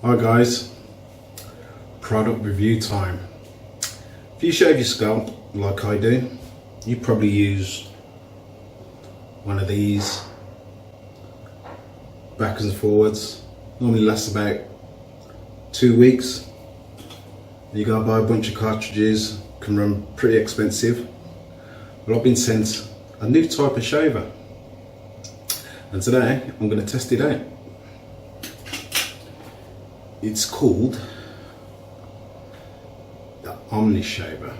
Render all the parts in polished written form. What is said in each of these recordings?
Hi guys, product review time. If you shave your scalp like I do, you probably use one of these backwards and forwards. Normally lasts about 2 weeks. You gotta buy a bunch of cartridges, can run pretty expensive. But I've been sent a new type of shaver, and today I'm going to test it out. It's called the OmniShaver.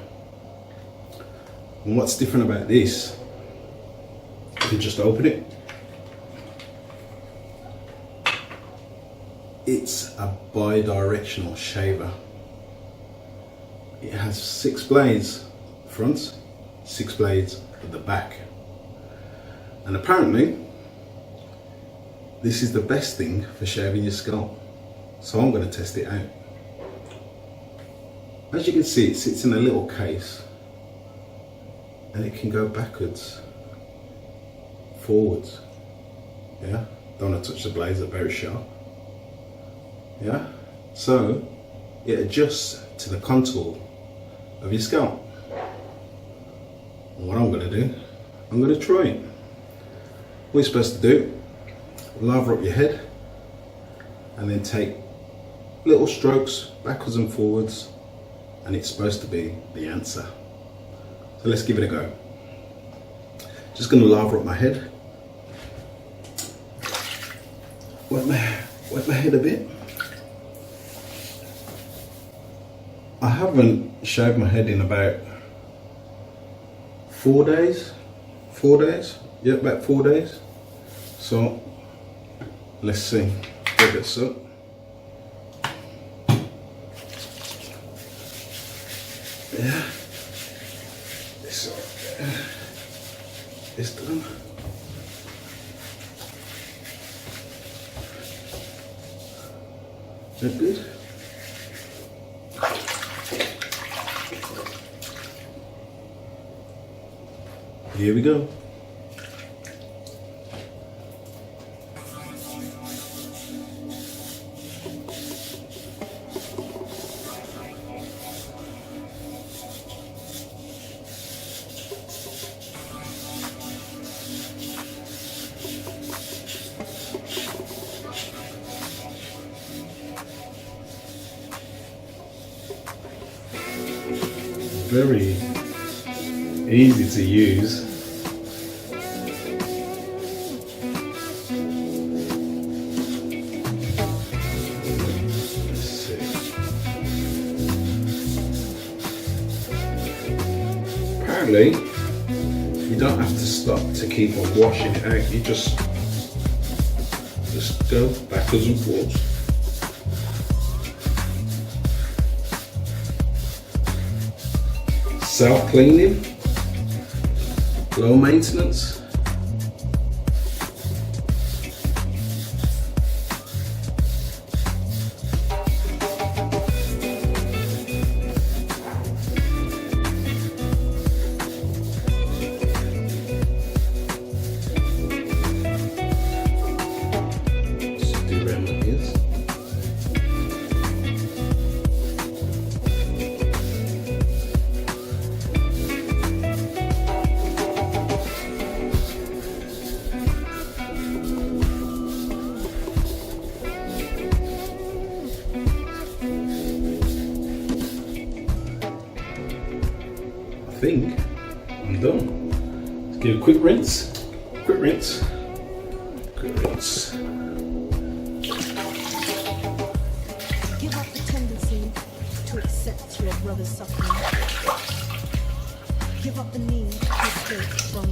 And what's different about this, you can just open it. It's a bi-directional shaver. It has 6 blades at the front, 6 blades at the back. And apparently, this is the best thing for shaving your scalp. So I'm going to test it out. As you can see, it sits in a little case and it can go backwards, forwards. Yeah, don't want to touch the blades, they're very sharp. Yeah, so it adjusts to the contour of your scalp. And what I'm going to do, I'm going to try it. What you're supposed to do, lather up your head and then take little strokes backwards and forwards, and it's supposed to be the answer. So let's give it a go. Just going to lather up my head, wet my head a bit. I haven't shaved my head in about 4 days. 4 days? Yeah, about 4 days. So let's see. Get this up. Yeah. It's done. Is that good? Here we go. Very easy to use. Let's see. Apparently, you don't have to stop to keep on washing it out. You just go backwards and forwards. Self-cleaning, low maintenance. Just do around like this. I think I'm done. Let's give a quick rinse. Quick rinse. Quick rinse. Give up the tendency to accept your brother's suffering. Give up the need to escape from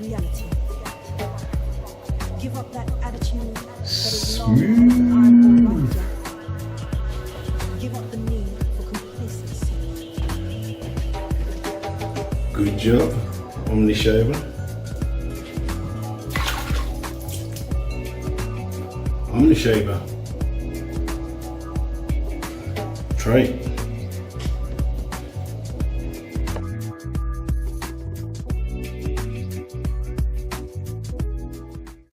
reality. Give up that attitude that is long I'm all right. Give up the need for complacency. Good job, OmniShaver. OmniShaver. Try it.